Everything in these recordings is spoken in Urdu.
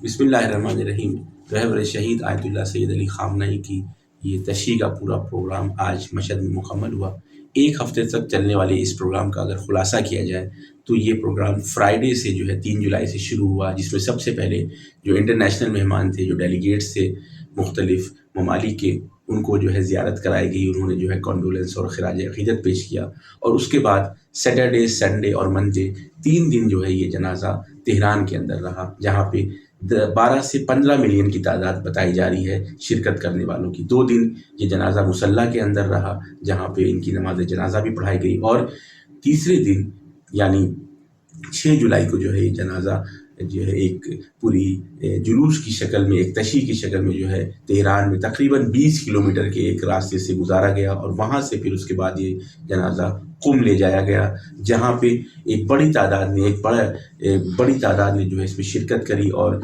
بسم اللہ الرحمن الرحیم۔ رہبر شہید آیت اللہ سید علی خامنہئی کی یہ تشییع کا پورا پروگرام آج مشہد میں مکمل ہوا۔ ایک ہفتے تک چلنے والے اس پروگرام کا اگر خلاصہ کیا جائے تو یہ پروگرام فرائیڈے سے 3 جولائی سے شروع ہوا، جس میں سب سے پہلے جو انٹرنیشنل مہمان تھے، جو ڈیلیگیٹس تھے مختلف ممالک کے، ان کو زیارت کرائی گئی، انہوں نے کانڈولنس اور خراج عقیدت پیش کیا۔ اور اس کے بعد سیٹرڈے، سنڈے اور منڈے 3 دن یہ جنازہ تہران کے اندر رہا، جہاں پہ 12 سے 15 ملین کی تعداد بتائی جا رہی ہے شرکت کرنے والوں کی۔ 2 دن یہ جنازہ مصلی کے اندر رہا، جہاں پہ ان کی نماز جنازہ بھی پڑھائی گئی، اور تیسرے دن یعنی 6 جولائی کو یہ جنازہ ایک پوری جلوس کی شکل میں، ایک تشییع کی شکل میں تہران میں تقریباً 20 کلومیٹر کے ایک راستے سے گزارا گیا، اور وہاں سے پھر اس کے بعد یہ جنازہ قم لے جایا گیا، جہاں پہ ایک بڑی تعداد نے اس میں شرکت کری، اور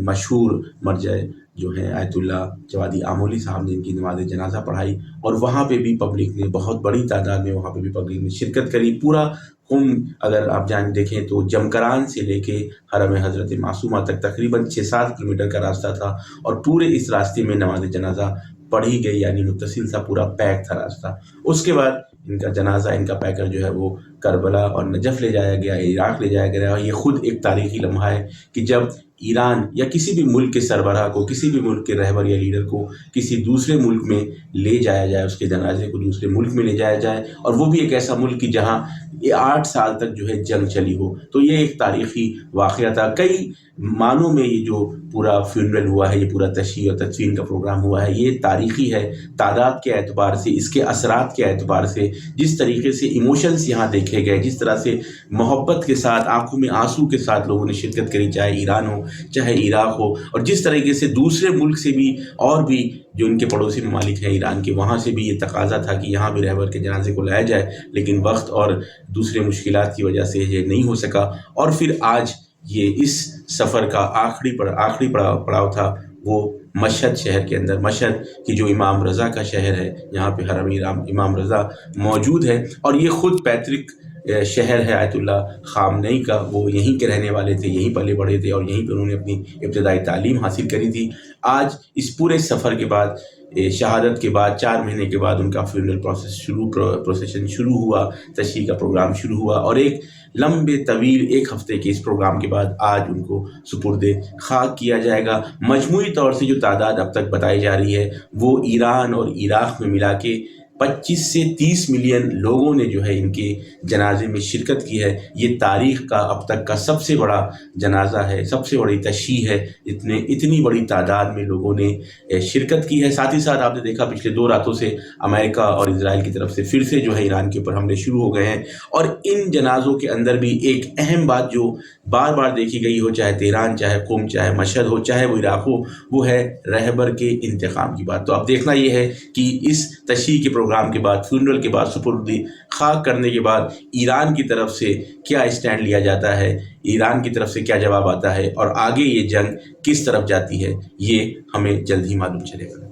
مشہور مرجع آیت اللہ جوادی آمولی صاحب نے ان کی نماز جنازہ پڑھائی، اور وہاں پہ بھی پبلک نے بہت بڑی تعداد میں وہاں پہ بھی پبلک نے شرکت کری۔ پورا قم اگر آپ دیکھیں تو جمکران سے لے کے حرم حضرت معصومہ تک تقریباً 6-7 کلومیٹر کا راستہ تھا، اور پورے اس راستے میں نماز جنازہ پڑھی گئی، یعنی متصل سا پورا پیک تھا راستہ۔ اس کے بعد ان کا جنازہ، ان کا پیکر وہ کربلا اور نجف لے جایا گیا، عراق لے جایا گیا۔ اور یہ خود ایک تاریخی لمحہ ہے کہ جب ایران یا کسی بھی ملک کے سربراہ کو، کسی بھی ملک کے رہبر یا لیڈر کو کسی دوسرے ملک میں لے جایا جائے، اس کے جنازے کو دوسرے ملک میں لے جایا جائے، اور وہ بھی ایک ایسا ملک کی جہاں 8 سال تک جنگ چلی ہو، تو یہ ایک تاریخی واقعہ تھا۔ کئی معنوں میں یہ جو پورا فیونرل ہوا ہے، یہ پورا تشییع اور تدفین کا پروگرام ہوا ہے، یہ تاریخی ہے، تعداد کے اعتبار سے، اس کے اثرات کے اعتبار سے، جس طریقے سے ایموشنز یہاں دیکھے گئے، جس طرح سے محبت کے ساتھ، آنکھوں میں آنسو کے ساتھ لوگوں نے شرکت کری، چاہے ایران ہو چاہے عراق ہو، اور جس طریقے سے دوسرے ملک سے بھی، اور بھی جو ان کے پڑوسی ممالک ہیں ایران کے، وہاں سے بھی یہ تقاضا تھا کہ یہاں بھی رہبر کے جنازے کو لایا جائے، لیکن وقت اور دوسرے مشکلات کی وجہ سے یہ نہیں ہو سکا۔ اور پھر آج یہ اس سفر کا آخری پڑاؤ تھا، وہ مشہد شہر کے اندر، مشہد کی جو امام رضا کا شہر ہے، یہاں پہ حرم امام رضا موجود ہے، اور یہ خود پیترک شہر ہے آیت اللہ خامنہئی کا۔ وہ یہیں کے رہنے والے تھے، یہیں پلے بڑھے تھے، اور یہیں پہ انہوں نے اپنی ابتدائی تعلیم حاصل کری تھی۔ آج اس پورے سفر کے بعد، شہادت کے بعد 4 مہینے کے بعد ان کا فیونرل پروسیشن شروع ہوا، تشییع کا پروگرام شروع ہوا، اور ایک لمبے طویل 1 ہفتے کے اس پروگرام کے بعد آج ان کو سپرد خاک کیا جائے گا۔ مجموعی طور سے جو تعداد اب تک بتائی جا رہی ہے، وہ ایران اور عراق میں ملا کے 25 سے 30 ملین لوگوں نے ان کے جنازے میں شرکت کی ہے۔ یہ تاریخ کا اب تک کا سب سے بڑا جنازہ ہے، سب سے بڑی تشییع ہے، اتنی بڑی تعداد میں لوگوں نے شرکت کی ہے۔ ساتھ ہی ساتھ آپ نے دیکھا پچھلے 2 راتوں سے امریکہ اور اسرائیل کی طرف سے پھر سے ایران کے اوپر حملے شروع ہو گئے ہیں، اور ان جنازوں کے اندر بھی ایک اہم بات جو بار بار دیکھی گئی ہو، چاہے تہران، چاہے قم، چاہے مشہد ہو، چاہے وہ عراق ہو، وہ ہے رہبر کے انتقام کی بات۔ تو اب دیکھنا یہ ہے کہ اس تشییع کے پروگرام کے بعد، فیونرل کے بعد، سپرد خاک کرنے کے بعد ایران کی طرف سے کیا اسٹینڈ لیا جاتا ہے، ایران کی طرف سے کیا جواب آتا ہے، اور آگے یہ جنگ کس طرف جاتی ہے، یہ ہمیں جلد ہی معلوم چلے گا۔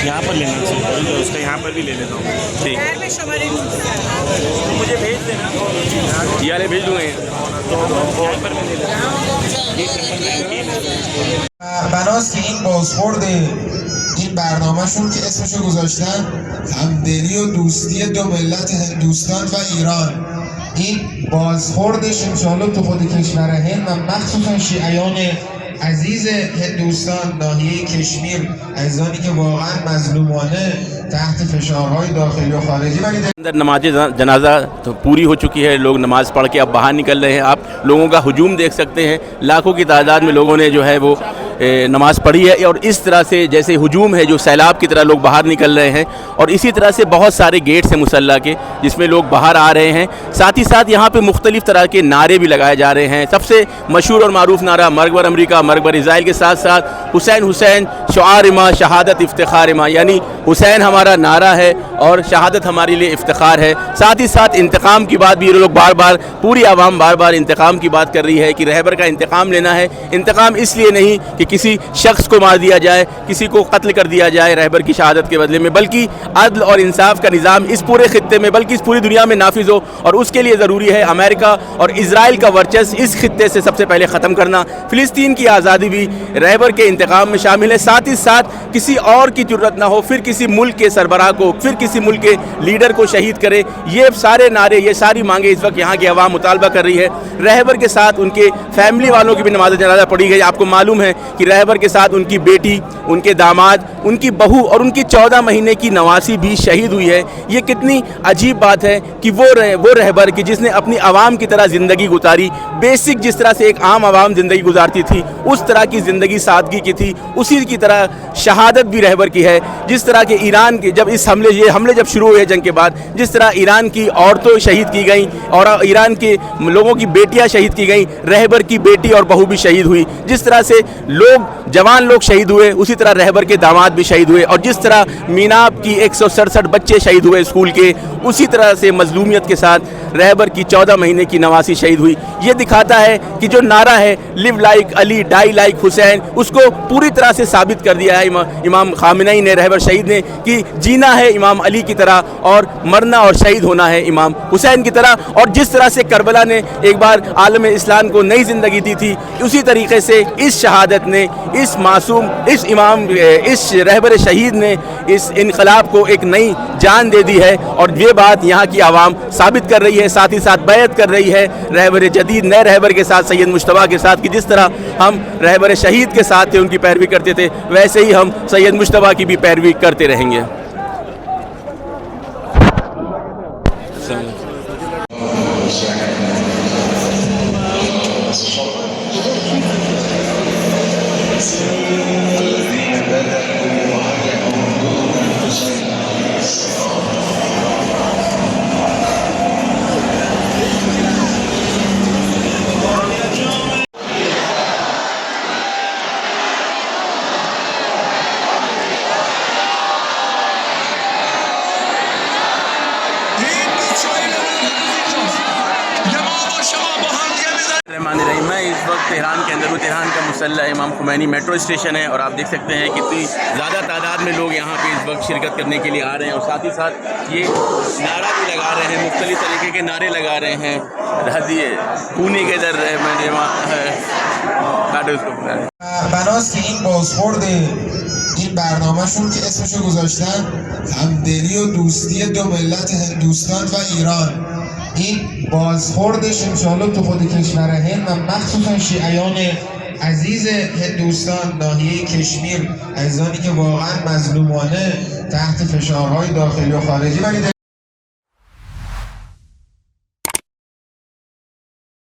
یہاں پر لینا چاہیے، اس کا یہاں پر بھی لے لیتا ہوں۔ ٹھیک مجھے بھیج دینا، یہ بھیج دوں گا۔ یہاں پر بھی لے لیتا ہوں۔ بناست که این بازخورد این برنامهشون که اسمشو گذاشتن همدلی و دوستی 2 ملت هندوستان و ایران، این بازخوردش انشاءالله تو خود کشور هند و مخصوصا شیعیان عزیز ہندوستان، ناحیه کشمیر، عزیزانی که واقعا مظلومانه تحت فشارهای داخلی و خارجی، ولی اندر نماز جنازہ تو پوری ہو چکی ہے، لوگ نماز پڑھ کے اب باہر نکل رہے ہیں۔ آپ لوگوں کا ہجوم دیکھ سکتے ہیں، لاکھوں کی تعداد میں لوگوں نے وہ نماز پڑھی ہے، اور اس طرح سے جیسے ہجوم ہے، جو سیلاب کی طرح لوگ باہر نکل رہے ہیں، اور اسی طرح سے بہت سارے گیٹس ہیں مصلی کے جس میں لوگ باہر آ رہے ہیں۔ ساتھ ہی ساتھ یہاں پہ مختلف طرح کے نعرے بھی لگائے جا رہے ہیں۔ سب سے مشہور اور معروف نعرہ مرگ بر امریکہ، مرگ بر اسرائیل کے ساتھ ساتھ حسین حسین شعار ما، شہادت افتخار ما، یعنی حسین ہمارا نعرہ ہے اور شہادت ہمارے لیے افتخار ہے۔ ساتھ ہی ساتھ انتقام کی بات بھی یہ لوگ بار بار، پوری عوام بار بار انتقام کی بات کر رہی ہے کہ رہبر کا انتقام لینا ہے۔ انتقام اس لیے نہیں کہ کہ کسی شخص کو مار دیا جائے, کسی کو قتل کر دیا جائے رہبر کی شہادت کے بدلے میں, بلکہ عدل اور انصاف کا نظام اس پورے خطے میں بلکہ اس پوری دنیا میں نافذ ہو, اور اس کے لیے ضروری ہے امریکہ اور اسرائیل کا ورچسو اس خطے سے سب سے پہلے ختم کرنا. فلسطین کی آزادی بھی رہبر کے انتقام میں شامل ہے. ساتھ ہی ساتھ کسی اور کی جرت نہ ہو پھر کسی ملک کے سربراہ کو, پھر کسی ملک کے لیڈر کو شہید کرے. یہ سارے نعرے, یہ ساری مانگیں اس وقت یہاں کی عوام مطالبہ کر رہی ہے. رہبر کے ساتھ ان کے فیملی والوں کی بھی نماز جنازہ پڑھی گئی. آپ کو معلوم ہے کہ رہبر کے ساتھ ان کی بیٹی, ان کے داماد, ان کی بہو اور ان کی 14 مہینے کی نواسی بھی شہید ہوئی ہے. یہ کتنی عجیب بات ہے کہ وہ رہبر کہ جس نے اپنی عوام کی طرح زندگی گزاری, بیسک جس طرح سے ایک عام عوام زندگی گزارتی تھی اس طرح کی زندگی سادگی کی تھی, اسی کی طرح شہادت بھی رہبر کی ہے. جس طرح کہ ایران کے جب یہ حملے جب شروع ہوئے جنگ کے بعد, جس طرح ایران کی عورتوں شہید کی گئیں اور ایران کے لوگوں کی بیٹیاں شہید کی گئیں, رہبر کی بیٹی اور بہو بھی شہید ہوئی. جس طرح سے جوان لوگ شہید ہوئے اسی طرح رہبر کے داماد بھی شہید ہوئے, اور جس طرح میناب کی 167 بچے شہید ہوئے اسکول کے, اسی طرح سے مظلومیت کے ساتھ رہبر کی 14 مہینے کی نواسی شہید ہوئی. یہ دکھاتا ہے کہ جو نعرہ ہے لیو لائک علی ڈائی لائک حسین, اس کو پوری طرح سے ثابت کر دیا ہے امام خامنئی نے, رہبر شہید نے, کہ جینا ہے امام علی کی طرح اور مرنا اور شہید ہونا ہے امام حسین کی طرح. اور جس طرح سے کربلا نے ایک بار عالم اسلام کو نئی زندگی دی تھی, اسی طریقے سے اس شہادت نے, اس معصوم, اس رہبر شہید نے اس انقلاب کو ایک نئی جان دے دی ہے. اور یہ بات یہاں کی عوام ثابت کر رہی ہے, ساتھ ہی ساتھ بیعت کر رہی ہے رہبر جدید, نئے رہبر کے ساتھ, سید مجتبیٰ کے ساتھ, کہ جس طرح ہم رہبر شہید کے ساتھ تھے, ان کی پیروی کرتے تھے, ویسے ہی ہم سید مجتبیٰ کی بھی پیروی کرتے رہیں گے. میں اس وقت تہران کے اندر ہوں. تہران کا مسلح امام خمینی میٹرو اسٹیشن ہے, اور آپ دیکھ سکتے ہیں کتنی زیادہ تعداد میں لوگ یہاں پہ اس وقت شرکت کرنے کے لیے آ رہے ہیں, اور ساتھ ہی ساتھ یہ نعرہ بھی لگا رہے ہیں, مختلف طریقے کے نعرے لگا رہے ہیں. خونی کے در بناست که این بازخورد این برنامهشون که اسمشو گذاشتن همدلی و دوستی دو ملت هندوستان و ایران, این بازخوردش انشاءالله تو خود کشور هند و مخصوصا شیعیان عزیز هندوستان, ناحیه کشمیر, عزیزانی که واقعا مظلومانه تحت فشارهای داخلی و خارجی, ولی